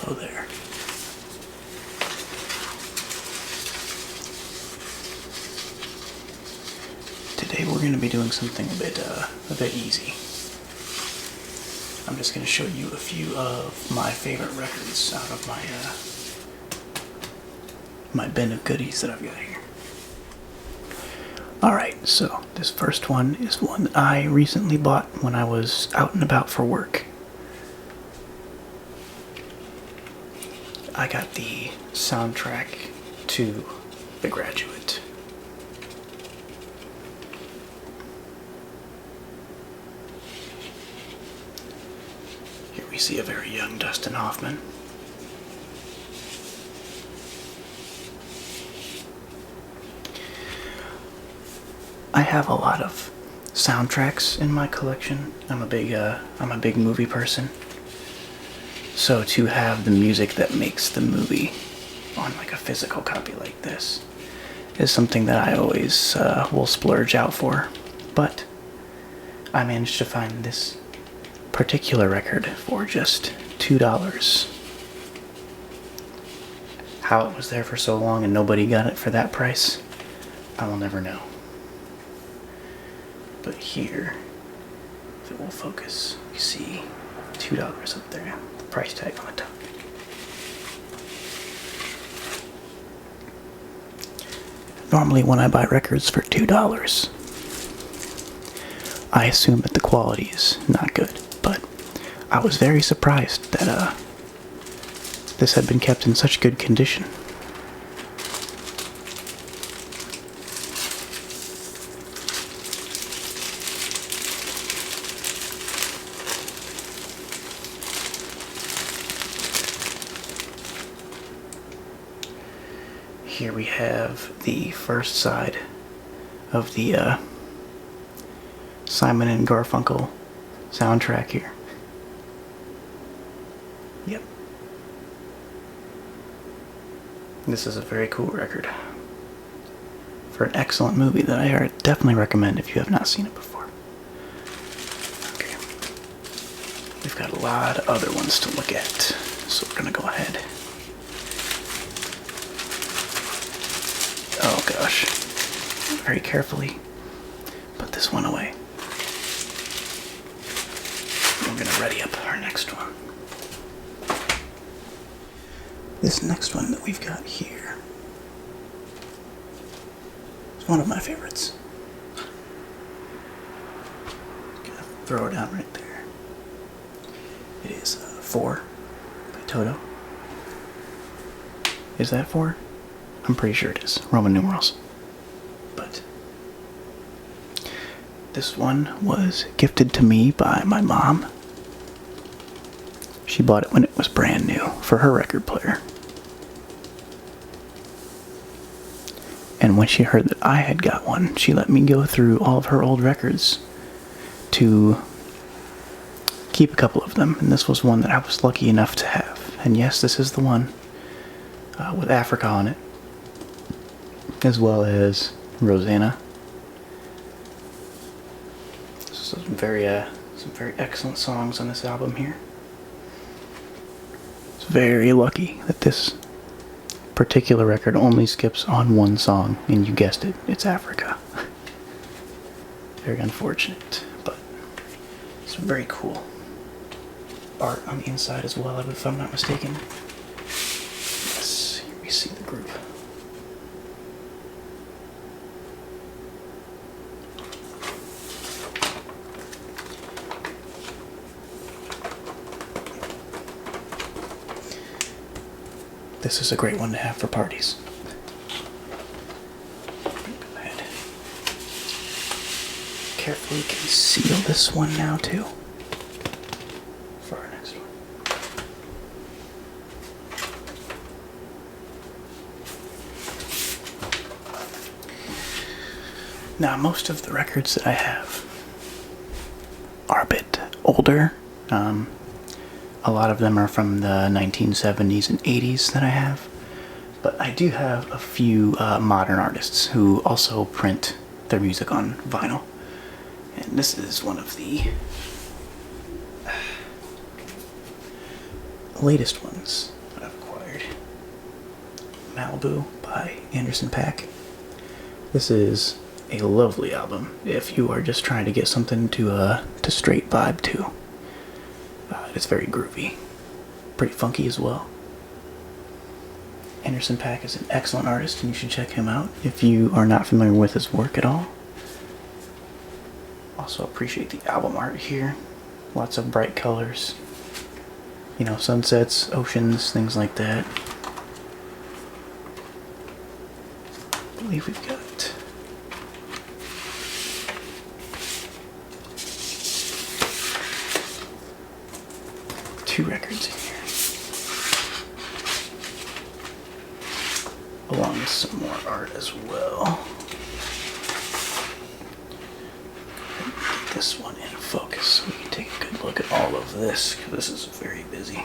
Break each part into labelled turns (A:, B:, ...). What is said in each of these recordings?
A: info there. Today we're going to be doing something a bit easy. I'm just going to show you a few of my favorite records out of my bin of goodies that I've got here. Alright, so this first one is one that I recently bought when I was out and about for work. I got the soundtrack to The Graduate. Here we see a very young Dustin Hoffman. I have a lot of soundtracks in my collection. I'm a big movie person. So to have the music that makes the movie on like a physical copy like this is something that I always will splurge out for. But I managed to find this particular record for just $2. How it was there for so long and nobody got it for that price, I will never know. But here, if it will focus, you see $2 up there, the price tag on the top. Normally when I buy records for $2, I assume that the quality is not good, but I was very surprised that this had been kept in such good condition. Here we have the first side of the Simon and Garfunkel soundtrack here. Yep. This is a very cool record for an excellent movie that I definitely recommend if you have not seen it before. Okay. We've got a lot of other ones to look at, so we're gonna go ahead. Oh gosh. Very carefully put this one away. We're gonna ready up our next one. This next one that we've got here is one of my favorites. Gonna throw it down right there. It is 4 by Toto. Is that 4? I'm pretty sure it is. Roman numerals. But this one was gifted to me by my mom. She bought it when it was brand new for her record player. And when she heard that I had got one, she let me go through all of her old records to keep a couple of them. And this was one that I was lucky enough to have. And yes, this is the one with Africa on it, as well as Rosanna. Some very excellent songs on this album here. It's very lucky that this particular record only skips on one song, and you guessed it, it's Africa. Very unfortunate, but some very cool art on the inside as well, if I'm not mistaken. Yes, here we see the group. This is a great one to have for parties. Go ahead. Carefully conceal this one now too, for our next one. Now, most of the records that I have are a bit older. A lot of them are from the 1970s and 80s that I have. But I do have a few modern artists who also print their music on vinyl. And this is one of the latest ones Malibu by Anderson .Paak. This is a lovely album if you are just trying to get something to straight vibe to. It's very groovy, pretty funky as well. Anderson .Paak is an excellent artist, and you should check him out if you are not familiar with his work at all. Also appreciate the album art here. Lots of bright colors. You know, sunsets, oceans, things like that. I believe we've got 2 records in here, along with some more art as well. Get this one in focus so we can take a good look at all of this, because this is very busy.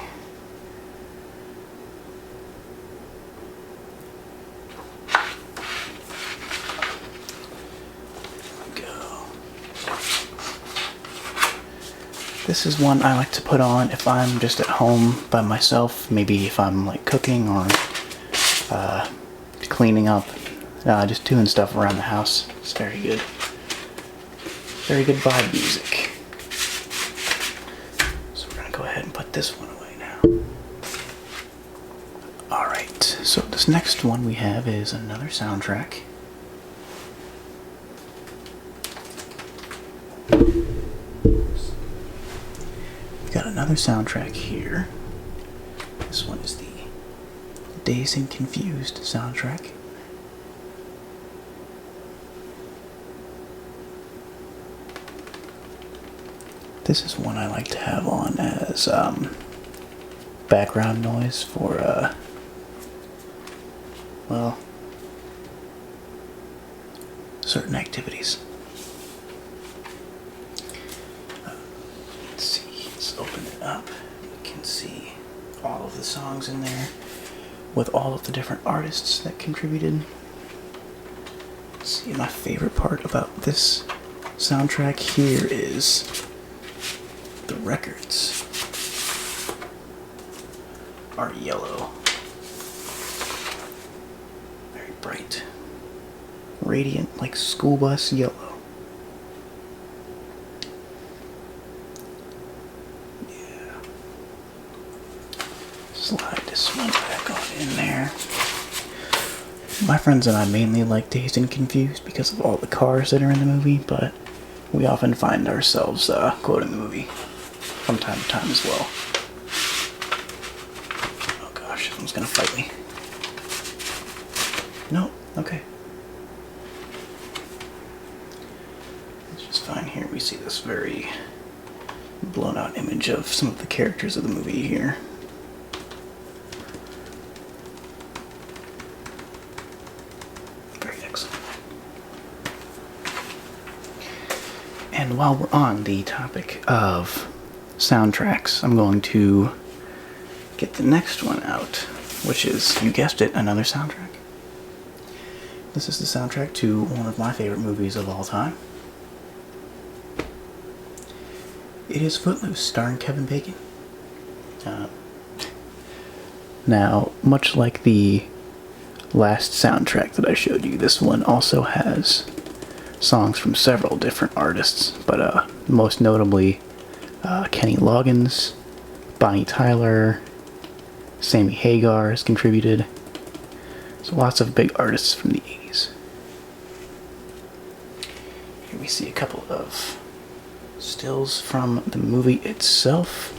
A: This is one I like to put on if I'm just at home by myself, maybe if I'm like cooking or cleaning up, just doing stuff around the house. It's very good. Very good vibe music. So we're gonna go ahead and put this one away now. Alright, so this next one we have is another soundtrack. Got another soundtrack here. This one is the Dazed and Confused soundtrack. This is one I like to have on as background noise for well, certain activities. Let's see. Let's open it up. You can see all of the songs in there with all of the different artists that contributed. Let's see, my favorite part about this soundtrack here is the records are yellow. Very bright. Radiant, like school bus yellow. Slide this one back on in there. My friends and I mainly like Dazed and Confused because of all the cars that are in the movie, but we often find ourselves quoting the movie from time to time as well. Oh gosh, someone's gonna fight me. No, okay. It's just fine here. We see this very blown out image of some of the characters of the movie here. And while we're on the topic of soundtracks, I'm going to get the next one out, which is, you guessed it, another soundtrack. This is the soundtrack to one of my favorite movies of all time. It is Footloose, starring Kevin Bacon. Now, much like the last soundtrack that I showed you, this one also has songs from several different artists, but most notably Kenny Loggins, Bonnie Tyler, Sammy Hagar has contributed. So lots of big artists from the 80s. Here we see a couple of stills from the movie itself.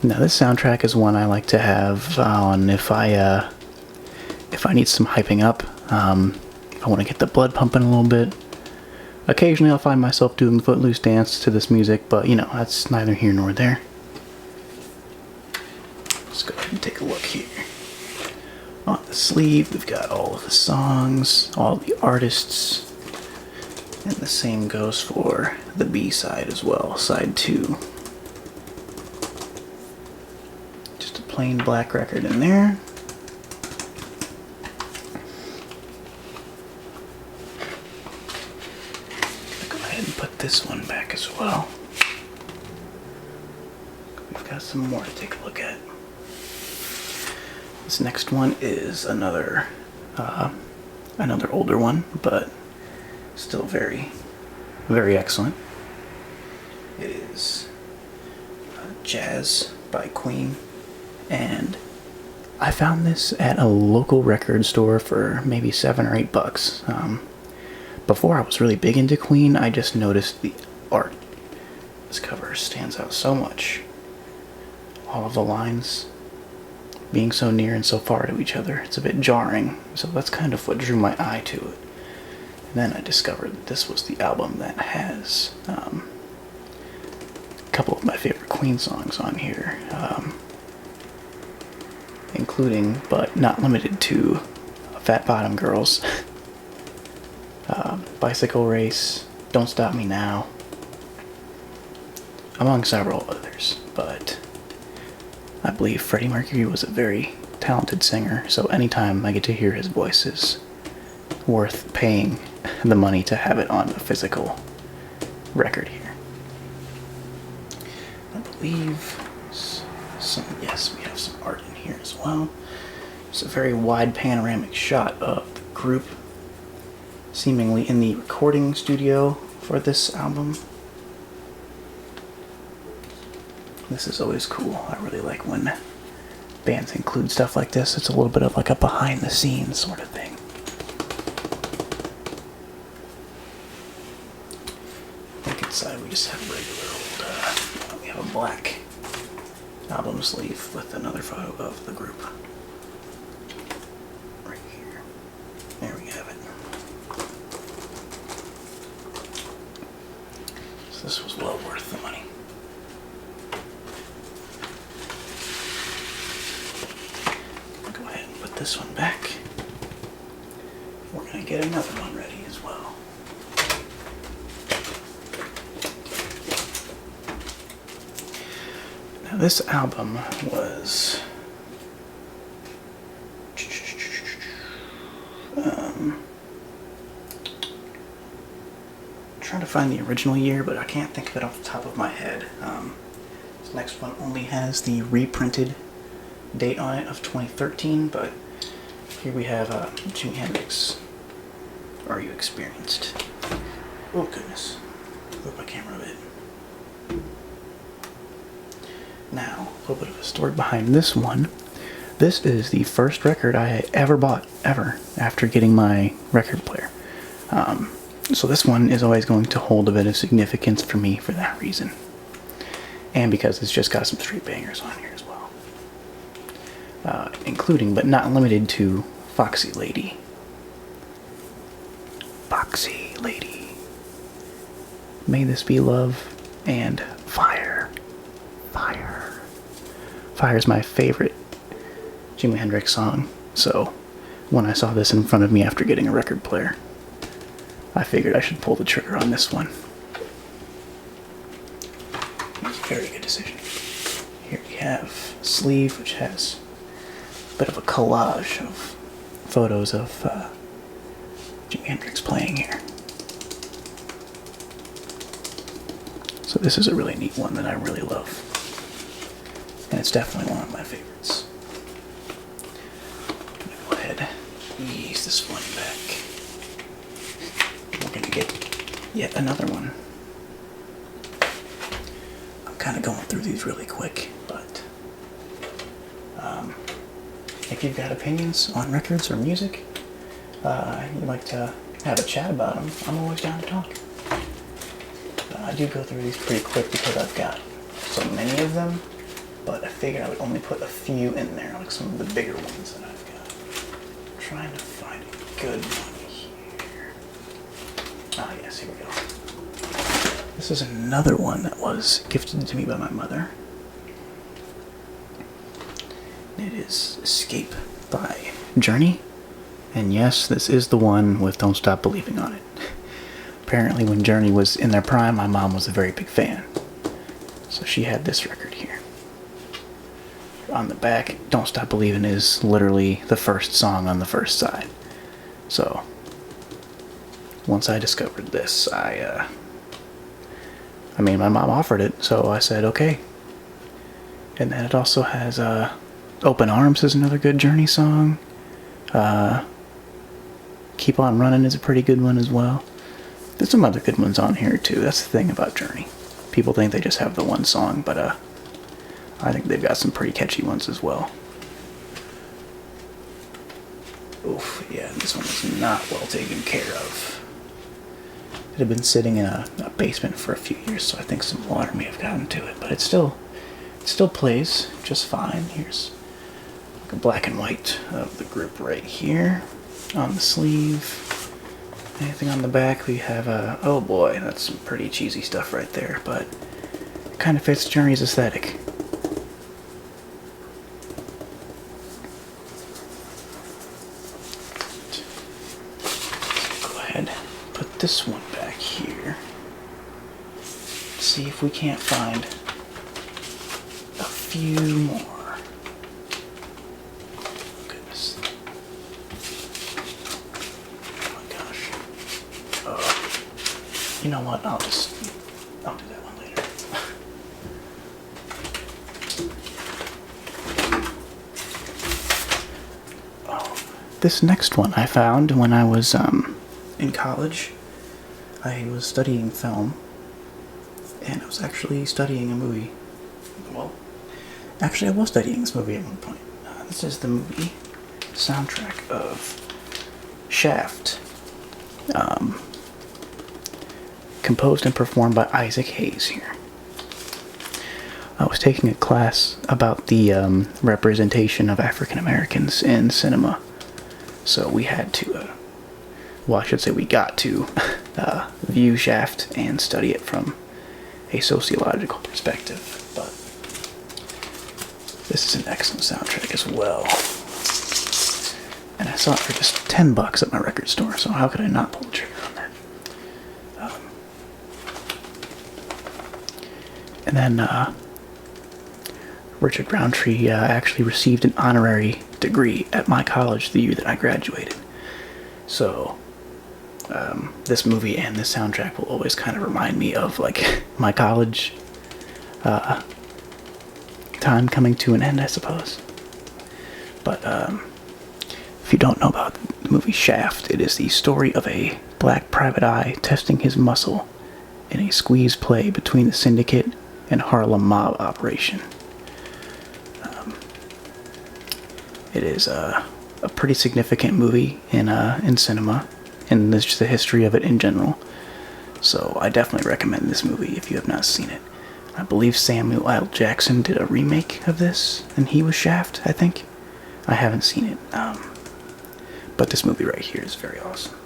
A: Now this soundtrack is one I like to have on if I need some hyping up, if I want to get the blood pumping a little bit. Occasionally I'll find myself doing the Footloose dance to this music, but you know, that's neither here nor there. Let's go ahead and take a look here. On the sleeve we've got all of the songs, all the artists, and the same goes for the B-side as well, side 2. Plain black record in there. Go ahead and put this one back as well. We've got some more to take a look at. This next one is another older one, but still very, very excellent. It is Jazz by Queen, and I found this at a local record store for maybe $7 or $8. Before I was really big into Queen, I just noticed the art. This cover stands out so much. All of the lines being so near and so far to each other, it's a bit jarring, so that's kind of what drew my eye to it. And then I discovered that this was the album that has a couple of my favorite Queen songs on here, including, but not limited to, Fat Bottom Girls, Bicycle Race, Don't Stop Me Now, among several others. But I believe Freddie Mercury was a very talented singer, so anytime I get to hear his voice is worth paying the money to have it on a physical record here. I believe yes, we have some art in here as well. It's a very wide panoramic shot of the group, seemingly in the recording studio for this album. This is always cool. I really like when bands include stuff like this. It's a little bit of like a behind the scenes sort of thing. I think inside we just have regular old, we have a black album sleeve with another photo of the group. Right here. There we have it. So this was well worth the money. This one back. We're going to get another one ready as well. Now this album was trying to find the original year, but I can't think of it off the top of my head. This next one only has the reprinted date on it of 2013, but here we have Jimi Hendrix, Are You Experienced? Oh goodness, move my camera a bit. Now, a little bit of a story behind this one. This is the first record I ever bought, ever, after getting my record player. So this one is always going to hold a bit of significance for me for that reason. And because it's just got some straight bangers on here as well. Including, but not limited to, Foxy Lady. Foxy Lady. May This Be Love, and Fire. Fire. Fire is my favorite Jimi Hendrix song, so when I saw this in front of me after getting a record player, I figured I should pull the trigger on this one. It was a very good decision. Here we have a sleeve, which has a bit of a collage of photos of Jimi Hendrix playing here. So this is a really neat one that I really love. And it's definitely one of my favorites. I'm gonna go ahead and ease this one back. We're gonna get yet another one. I'm kind of going through these really quick, but if you've got opinions on records or music, you'd like to have a chat about them, I'm always down to talk. I do go through these pretty quick because I've got so many of them, but I figured I would only put a few in there, like some of the bigger ones that I've got. I'm trying to find a good one here. Ah, yes, here we go. This is another one that was gifted to me by my mother. It is Escape by Journey. And yes, this is the one with Don't Stop Believing on it. Apparently when Journey was in their prime, my mom was a very big fan. So she had this record here. On the back, Don't Stop Believing is literally the first song on the first side. So, once I discovered this, my mom offered it, so I said, okay. And then it also has Open Arms is another good Journey song. Keep On Running is a pretty good one as well. There's some other good ones on here too. That's the thing about Journey. People think they just have the one song, but I think they've got some pretty catchy ones as well. Oof, yeah, this one was not well taken care of. It had been sitting in a basement for a few years, so I think some water may have gotten to it, but it still plays just fine. Here's like a black and white of the group right here on the sleeve. Anything on the back, we have oh boy, that's some pretty cheesy stuff right there, but it kind of fits Journey's aesthetic. Go ahead, put this one back here. See if we can't find a few more. Goodness. Oh my gosh. You know what? I'll do that one later. This next one I found when I was in college. I was studying film, and I was actually studying a movie. Well, actually I was studying this movie at one point. This is the movie soundtrack of Shaft, composed and performed by Isaac Hayes here. I was taking a class about the representation of African Americans in cinema. So we had to, well, I should say we got to view Shaft and study it from a sociological perspective. But this is an excellent soundtrack as well. And I saw it for just $10 at my record store, so how could I not pull the trigger on that? And then Richard Roundtree actually received an honorary degree at my college the year that I graduated. So this movie and this soundtrack will always kind of remind me of like my college time coming to an end, I suppose. But if you don't know about the movie Shaft, it is the story of a black private eye testing his muscle in a squeeze play between the Syndicate and Harlem mob operation. It is a pretty significant movie in cinema, and there's just the history of it in general. So I definitely recommend this movie if you have not seen it. I believe Samuel L. Jackson did a remake of this, and he was Shaft, I think. I haven't seen it, but this movie right here is very awesome.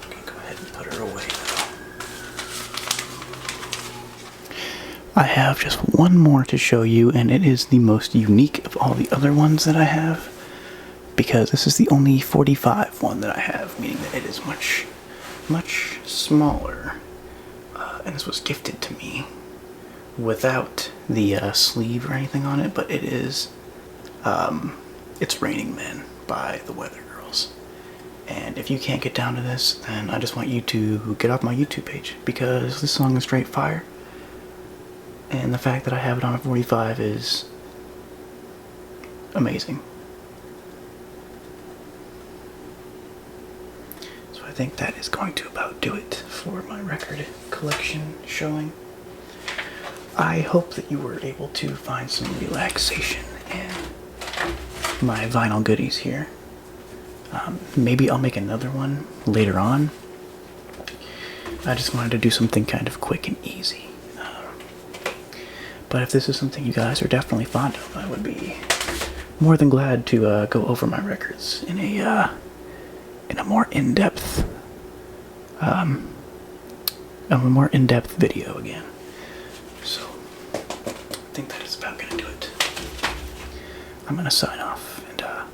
A: Okay, go ahead and put her away now. I have just one more to show you, and it is the most unique of all the other ones that I have, because this is the only 45 one that I have, meaning that it is much, much smaller, and this was gifted to me without the sleeve or anything on it, but it is, it's Raining Men by the Weather Girls. And if you can't get down to this, then I just want you to get off my YouTube page, because this song is straight fire. And the fact that I have it on a 45 is amazing. So I think that is going to about do it for my record collection showing. I hope that you were able to find some relaxation in my vinyl goodies here. Maybe I'll make another one later on. I just wanted to do something kind of quick and easy. But if this is something you guys are definitely fond of, I would be more than glad to go over my records in a more in-depth video again. So I think that is about gonna do it. I'm gonna sign off, and I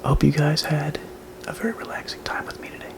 A: hope you guys had a very relaxing time with me today.